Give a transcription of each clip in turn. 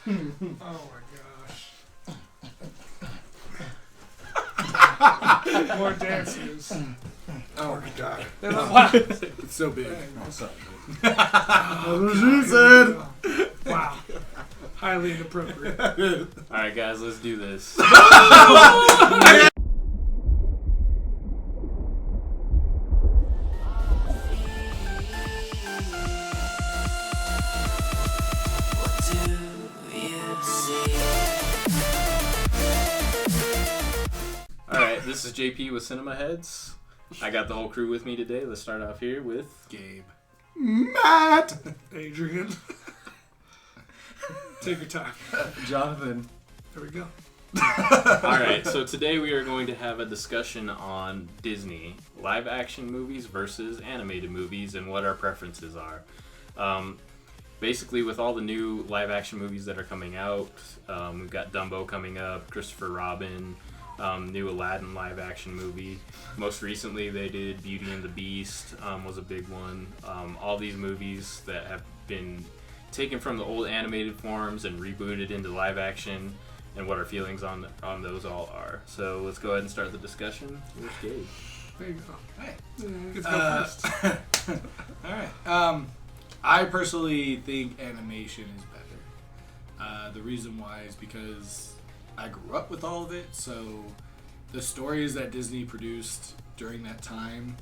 Oh my gosh. More dancers. Oh my god. Wow. It's so big. What's up? That's what she said. Wow. Highly inappropriate. Alright, guys, let's do this. Alright, this is JP with Cinema Heads. I got the whole crew with me today. Let's start off here with Gabe. Matt. Adrian. Take your time. Jonathan. There we go. Alright, so today we are going to have a discussion on Disney live action movies versus animated movies and what our preferences are. Basically, with all the new live action movies that are coming out, we've got Dumbo coming up, Christopher Robin, new Aladdin live action movie. Most recently, they did Beauty and the Beast, was a big one. All these movies that have been taken from the old animated forms and rebooted into live action, and what our feelings on those all are. So let's go ahead and start the discussion with Gabe. There you go. Hey. Let's go first. Alright. I personally think animation is better. The reason why is because I grew up with all of it, so the stories that Disney produced during that time,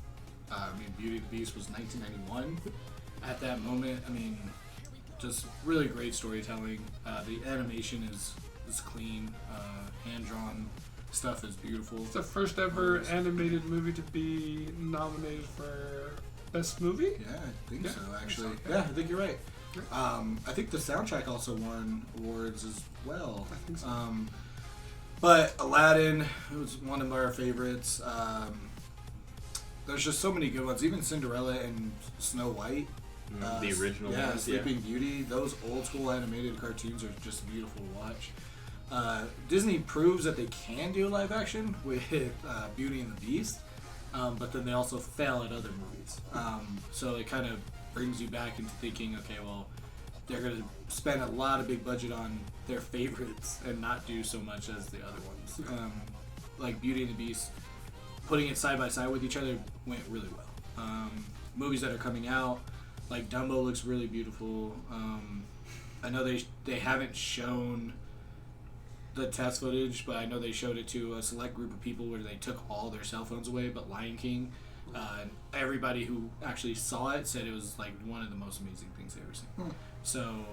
Beauty and the Beast was 1991. At that moment, just really great storytelling. The animation is clean, hand-drawn stuff is beautiful. It's the first ever animated movie to be nominated for Best Movie? Yeah, I think so, actually. Yeah, I think you're right. I think the soundtrack also won awards as well. I think so. But Aladdin was one of our favorites. There's just so many good ones. Even Cinderella and Snow White. The original yeah, ones, Sleeping Beauty. Those old school animated cartoons are just beautiful to watch. Disney proves that they can do live action with Beauty and the Beast, but then they also fail at other movies. So it kind of brings you back into thinking, okay, well, they're going to spend a lot of big budget on their favorites and not do so much as the other ones. Like Beauty and the Beast, putting it side by side with each other went really well. Movies that are coming out, like Dumbo looks really beautiful. I know they haven't shown the test footage, but I know they showed it to a select group of people where they took all their cell phones away, but Lion King, everybody who actually saw it said it was like one of the most amazing things they've ever seen. So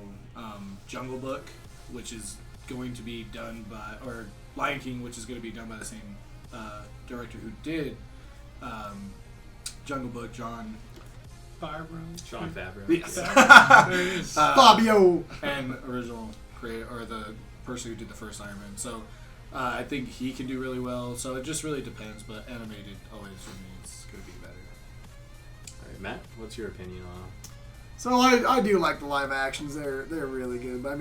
Jungle Book, which is going to be done by, or Lion King, which is going to be done by the same director who did Jungle Book, Sean Favreau. Yes. There it is. Fabio, and original creator, or the person who did the first Iron Man. So I think he can do really well. So it just really depends, but animated always for me is going to be better. Alright, Matt, what's your opinion on? So I do like the live actions. They're really good. But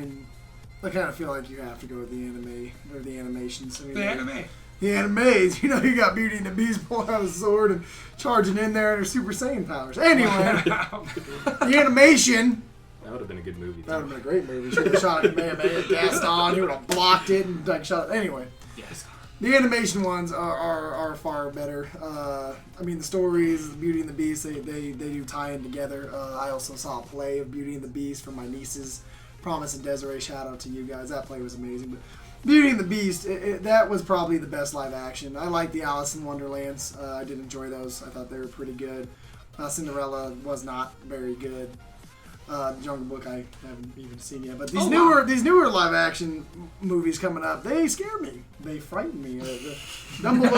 I kind of feel like you have to go with the anime or the animations. The anime. The animes. You got Beauty and the Beast pulling out a sword and charging in there and her Super Saiyan powers. Anyway, the animation. That would have been a good movie. That would have been a great movie. She would have shot at Kamehameha, Gaston. He would have blocked it and shot. Anyway. Yes. The animation ones are far better. The stories, the Beauty and the Beast, they do tie in together. I also saw a play of Beauty and the Beast from my nieces, Promise and Desiree. Shout out to you guys. That play was amazing. But Beauty and the Beast, that was probably the best live action. I like the Alice in Wonderlands. I did enjoy those. I thought they were pretty good. Cinderella was not very good. Jungle Book I haven't even seen yet, but these newer live action movies coming up, they scare me. They frighten me. Dumbo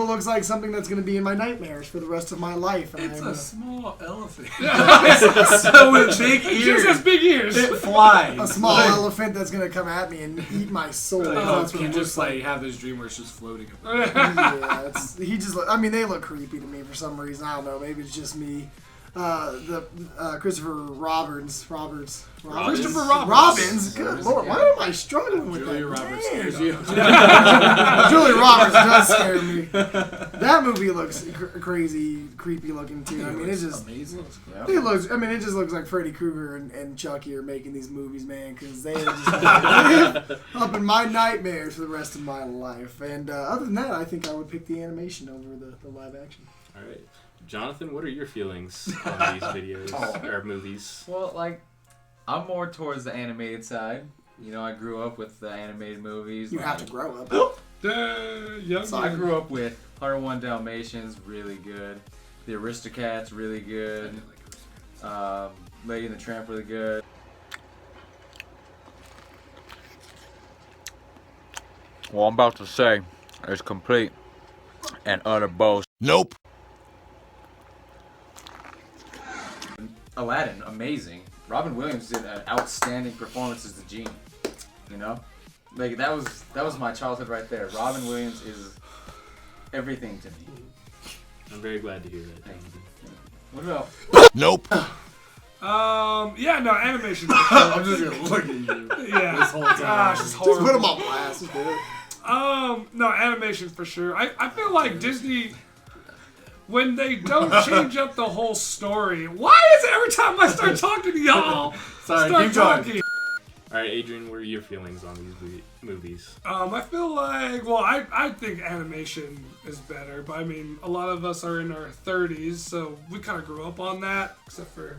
looks like something that's going to be in my nightmares for the rest of my life. And It's a small elephant. So with big ears. It just has big ears. It flies. a small elephant that's going to come at me and eat my soul. That's what you it just looks like. have this dream where it's just floating. Yeah, they look creepy to me for some reason. I don't know. Maybe it's just me. Christopher Robbins. Christopher Robbins. Good Lord, why am I struggling with Julia that? Roberts Man. scares you. Julia Roberts does scare me. That movie looks crazy, creepy looking too. I mean, it's just amazing. it looks. I mean, it just looks like Freddy Krueger and Chucky are making these movies, man, because they are just live up in my nightmares for the rest of my life. And other than that, I think I would pick the animation over the live action. All right, Jonathan, what are your feelings on these videos or movies? Well, like, I'm more towards the animated side. You know, I grew up with the animated movies. You like, have to grow up. So I grew up with 101 Dalmatians, really good. The Aristocats, really good. Lady and the Tramp, really good. What I'm about to say is complete and utter boast. Nope. Aladdin, amazing. Robin Williams did an outstanding performance as the genie. You know, like that was my childhood right there. Robin Williams is everything to me. I'm very glad to hear that. Thank you. What about? Nope. Yeah, no, animation. I'm just gonna look at you. Yeah. This whole time. Gosh, it's Just horrible. put them on blast. Just do it. No, animation for sure. I feel like Disney, when they don't change up the whole story, why is it every time I start talking to y'all, Sorry, start keep going. talking? All right, Adrian, what are your feelings on these movies? I feel like, well, I think animation is better, but I mean, a lot of us are in our 30s, so we kind of grew up on that, except for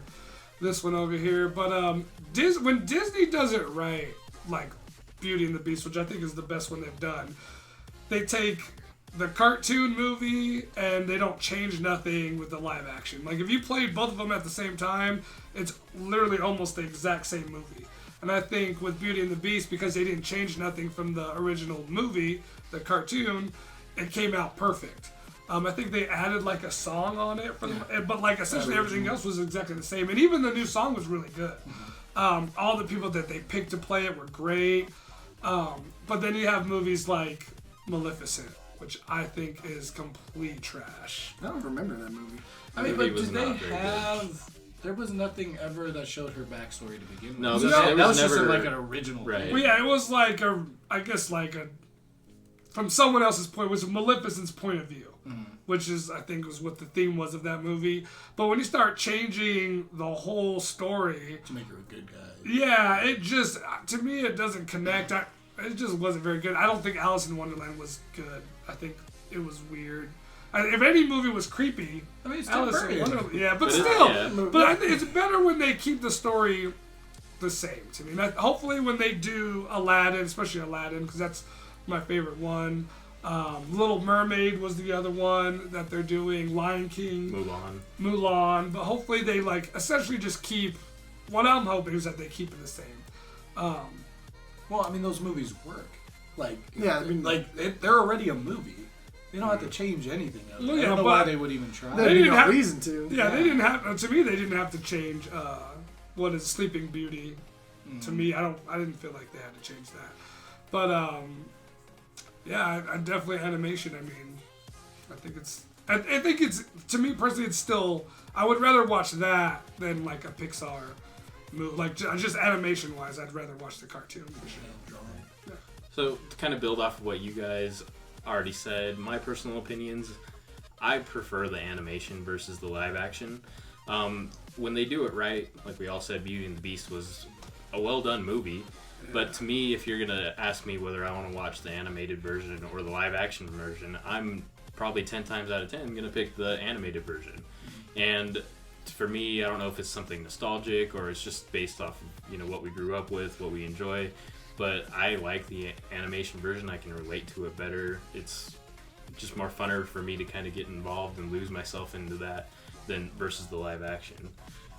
this one over here. But when Disney does it right, like Beauty and the Beast, which I think is the best one they've done, they take the cartoon movie and they don't change nothing with the live action. Like if you played both of them at the same time, it's literally almost the exact same movie. And I think with Beauty and the Beast, because they didn't change nothing from the original movie, the cartoon, it came out perfect. I think they added like a song on it, but like essentially everything else was exactly the same. And even the new song was really good. All the people that they picked to play it were great. But then you have movies like Maleficent, which I think is complete trash. I don't remember that movie. I mean, Movie but was did they not very good. have? There was nothing ever that showed her backstory to begin with. No, there that was was just never- like an original. Right. thing. Well, yeah, it was like from someone else's point, it was Maleficent's point of view, which is, I think, was what the theme was of that movie. But when you start changing the whole story, To make her a good guy. yeah, it just, to me, it doesn't connect. It just wasn't very good. I don't think Alice in Wonderland was good. I think it was weird. If any movie was creepy, I mean, it's Tim Alice in Burton. Wonderland, yeah, but But still, yeah. but I think it's better when they keep the story the same to me. Hopefully, when they do Aladdin, especially Aladdin, because that's my favorite one. Little Mermaid was the other one that they're doing. Lion King, Mulan. But hopefully, they like essentially just keep. What I'm hoping is that they keep it the same. Well, I mean, those movies work. Like, Yeah, I mean- they're already a movie. They don't have to change anything. Of it. Well, I yeah, don't know but- why they would even try. There'd They be didn't no have- reason to. Yeah, they didn't have. To me, they didn't have to change. What is Sleeping Beauty? To me, I didn't feel like they had to change that. But yeah, I definitely animation. I mean, I think it's to me personally, it's still. I would rather watch that than like a Pixar movie. Like just animation wise, I'd rather watch the cartoon. So to kind of build off of what you guys already said, my personal opinions, I prefer the animation versus the live action. When they do it right, like we all said, Beauty and the Beast was a well done movie. But to me, if you're gonna ask me whether I want to watch the animated version or the live action version, I'm probably 10 times out of 10 gonna pick the animated version. And for me, I don't know if it's something nostalgic or it's just based off of what we grew up with, what we enjoy. But I like the animation version. I can relate to it better. It's just more funner for me to kind of get involved and lose myself into that than versus the live action.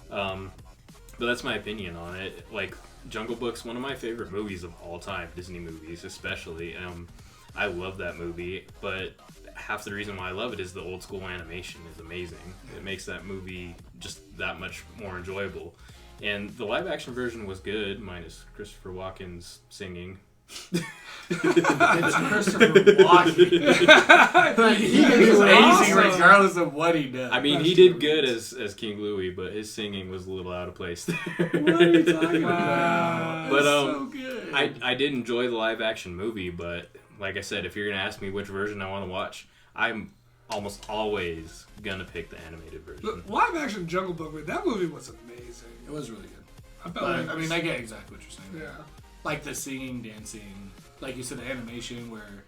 But that's my opinion on it. Like Jungle Book's one of my favorite movies of all time, Disney movies especially. I love that movie, but half the reason why I love it is the old school animation is amazing. It makes that movie just that much more enjoyable. And the live action version was good, minus Christopher Walken's singing. It's Christopher Walken. He is amazing awesome. regardless of what he does. I mean, he did good as King Louis, but his singing was a little out of place there. What are you talking Wow. about? But It's so good. I did enjoy the live action movie, but like I said, if you're gonna ask me which version I want to watch, I'm almost always gonna pick the animated version. The live action Jungle Book, that movie was amazing. It was really good. I felt like I mean, I get exactly what you're saying. yeah. Like the singing, dancing, like you said, the animation where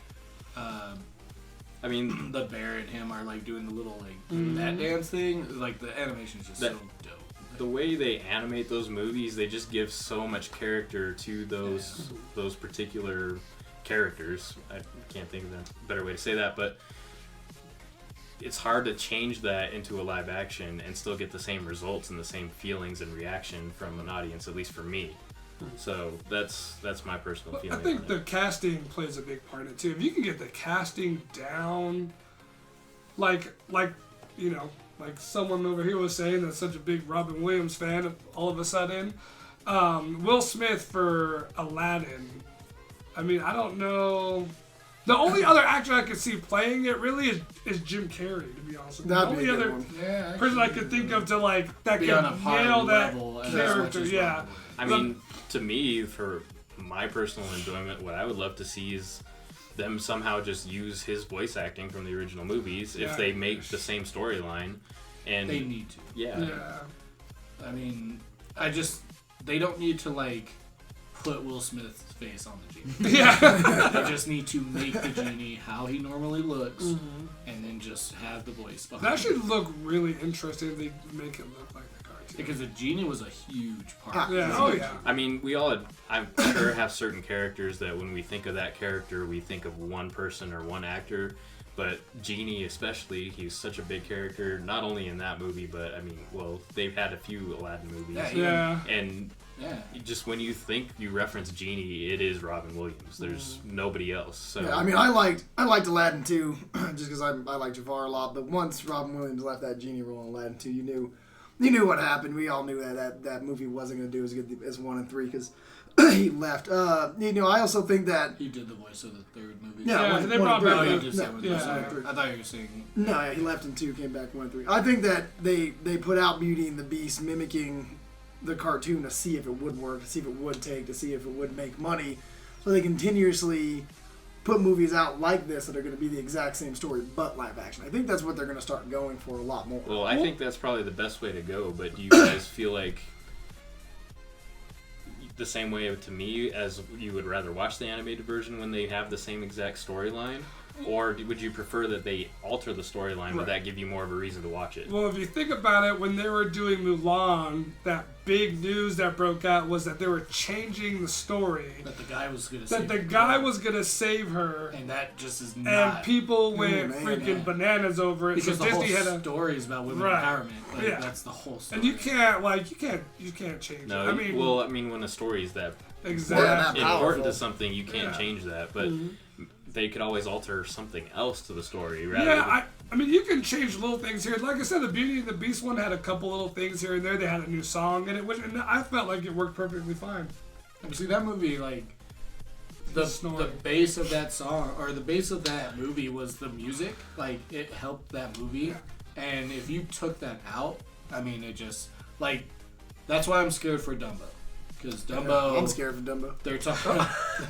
I mean, the bear and him are like doing the little like that dance thing. Like the animation is just so dope. the way they animate those movies, they just give so much character to those particular characters. I can't think of a better way to say that, but it's hard to change that into a live action and still get the same results and the same feelings and reaction from an audience, at least for me. So that's my personal feeling. I think on the it. casting plays a big part in it too. If you can get the casting down, like you know, like someone over here was saying that's such a big Robin Williams fan, all of a sudden, Will Smith for Aladdin. I mean, I don't know. The only other actor I could see playing it really is Jim Carrey, to be honest with you. The That'd be only a good other one. Yeah, person I could think of to like that be could on a par nail that level as character, much as yeah. Robin Williams. I mean, to me, for my personal enjoyment, what I would love to see is them somehow just use his voice acting from the original movies Yeah. if they make the same storyline. And They need to. yeah. Yeah. I mean, they don't need to like put Will Smith's face on the genie. Yeah. They just need to make the genie how he normally looks, and then just have the voice behind. That it. should look really interesting if they make it look like the cartoon. Because the genie was a huge part. Yeah, oh yeah. I mean, we all, I'm sure, have certain characters that when we think of that character, we think of one person or one actor. But Genie, especially, he's such a big character, not only in that movie, but I mean, well, they've had a few Aladdin movies. Yeah, Yeah. And Yeah. just when you reference Genie, it is Robin Williams. There's nobody else. So Yeah, I mean, I liked Aladdin too, just because I like Jafar a lot. But once Robin Williams left that genie role in Aladdin 2, you knew what happened. We all knew that movie wasn't going to do as good as 1 and 3 because he left. I also think that He did the voice of the third movie. Yeah, they brought one, back Oh, three, you just said one. yeah. Sorry. I thought you were saying. no, yeah, he left in 2, came back 1 and 3. I think that they put out Beauty and the Beast mimicking the cartoon to see if it would work, to see if it would take, to see if it would make money. So they continuously put movies out like this that are going to be the exact same story but live action. I think that's what they're going to start going for a lot more. Well, I think that's probably the best way to go, but do you guys feel like the same way to me as you would rather watch the animated version when they have the same exact storyline? Or would you prefer that they alter the storyline? Would that give you more of a reason to watch it? Well, if you think about it, when they were doing Mulan, that big news that broke out was that they were changing the story. That the guy was going to That the guy was going to save her. And that just is And not. people went man, freaking yeah. bananas over it. Because so the Disney whole had a. story is about women Right. empowerment. Like, Yeah. That's the whole story. And you can't change No, it. I mean, when a story is that exactly. Yeah, important powerful. to something, you can't Yeah. change that. But they could always alter something else to the story. Rather Yeah, I mean, you can change little things here. Like I said, the Beauty and the Beast one had a couple little things here and there. They had a new song in it, and I felt like it worked perfectly fine. And see, that movie, like, the story. base of that song, or the base of that movie was the music. Like, it helped that movie. And if you took that out, I mean, it just, like, that's why I'm scared for Dumbo. Because Dumbo, I'm scared for Dumbo. they're talking,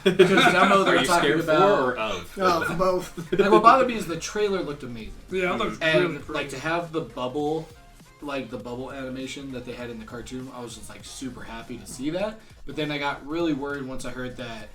because Dumbo, are they're you talking scared for about, or of? Oh, for both. like, what bothered me is the trailer looked amazing. Yeah, it looked And really pretty. like to have the bubble animation that they had in the cartoon, I was just like super happy to see that. But then I got really worried once I heard that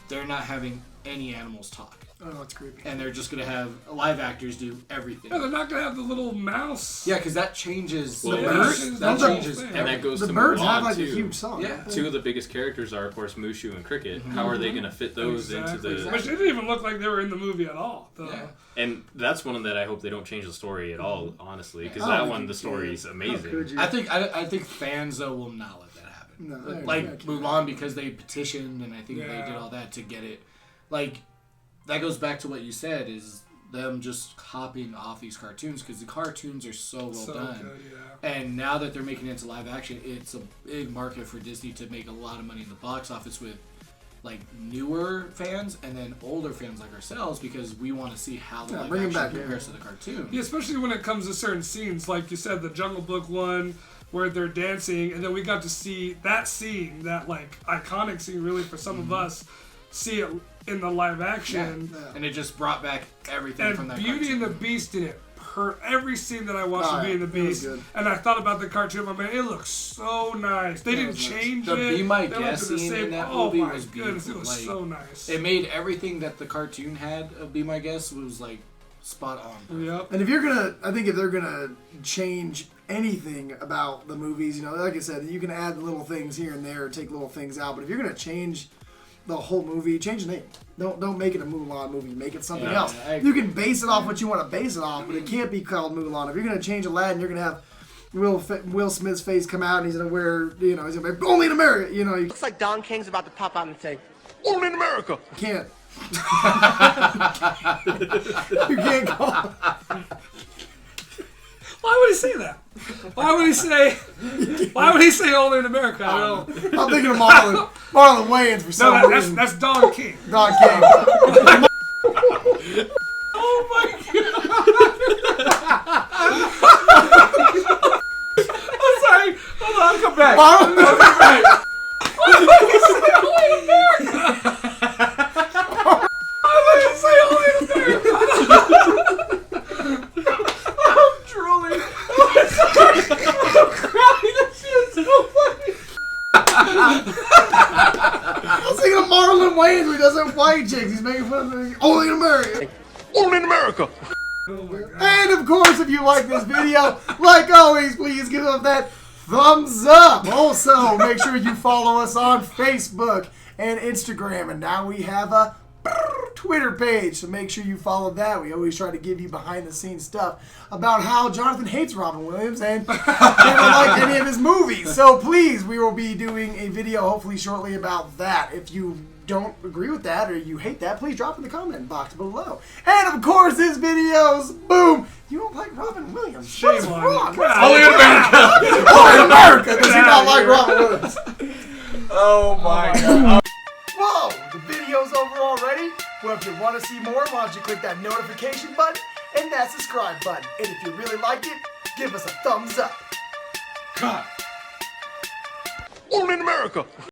they're not having any animals talk, Oh, it's creepy. and they're just gonna have live actors do everything. Yeah, they're not gonna have the little mouse. Yeah, because that changes. Well, the yeah, birds. That that's the whole changes. thing. And that goes The to birds Mulan have like too. a huge song. Yeah. Two of the biggest characters are, of course, Mushu and Cricket. How are they going to fit those into the... Which didn't even look like they were in the movie at all. Yeah. And that's one that I hope they don't change the story at all, honestly, because Oh, that they one, could the story is How amazing. could you? I think fans though will not let that happen. No, Like I can't. Mulan, because they petitioned and I think they Yeah. did all that to get it. Like that goes back to what you said is them just copying off these cartoons because the cartoons are so well done. Good, yeah. And now that they're making it into live action, it's a big market for Disney to make a lot of money in the box office with like newer fans and then older fans like ourselves because we want to see how the live bring 'em action back, yeah. compares to the cartoon. Yeah, especially when it comes to certain scenes, like you said, the Jungle Book one where they're dancing, and then we got to see that scene, that like iconic scene, really for some of us, see it in the live action. And it just brought back everything from And that Beauty and the cartoon. Beast did it every scene that I watched of Oh, Beauty and the yeah, it was Beast, good. and I thought about the cartoon. Man, it looks so nice. They didn't change The it. Be My They left Guest it the scene same. in that oh movie my was goodness, beautiful. it was Like, so nice. It made everything that the cartoon had of Be My Guest was like spot on. Yep. And if they're gonna change anything about the movies, like I said, you can add little things here and there, take little things out. But if you're gonna change the whole movie, change the name. Don't make it a Mulan movie. Make it something else. You can base it off what you want to base it off, but it can't be called Mulan. If you're gonna change Aladdin, you're gonna have Will Smith's face come out, and he's gonna wear, he's gonna be only in America. Looks like Don King's about to pop out and say, "Only in America." You can't. You can't call. Why would he say that? Why would he say only in America? I don't know. I'm thinking of Marlon Wayans for some No, reason. that's Don King. Don King. Oh my god! I'm sorry. Hold on, I'll come back. I'll come back. Why would he say only in America? Why would he say only in America? I'm drooling. I'm crying. That shit is so funny. I was thinking of Marlon Wayans where he doesn't white chicks. He's making fun of them. Only in America. Only in America. And of course, if you like this video, like always, please give us that thumbs up. Also, make sure you follow us on Facebook and Instagram. And now we have a Twitter page, so make sure you follow that. We always try to give you behind the scenes stuff about how Jonathan hates Robin Williams and doesn't like any of his movies. So please, we will be doing a video hopefully shortly about that. If you don't agree with that or you hate that, please drop in the comment box below. And of course, this video's boom. You don't like Robin Williams? Shame What's on wrong? you. Only in America. Only in America does he not like Robin Williams? Oh my god. Whoa, the video's over already? Well, if you want to see more, why don't you click that notification button and that subscribe button. And if you really liked it, give us a thumbs up. Only in America.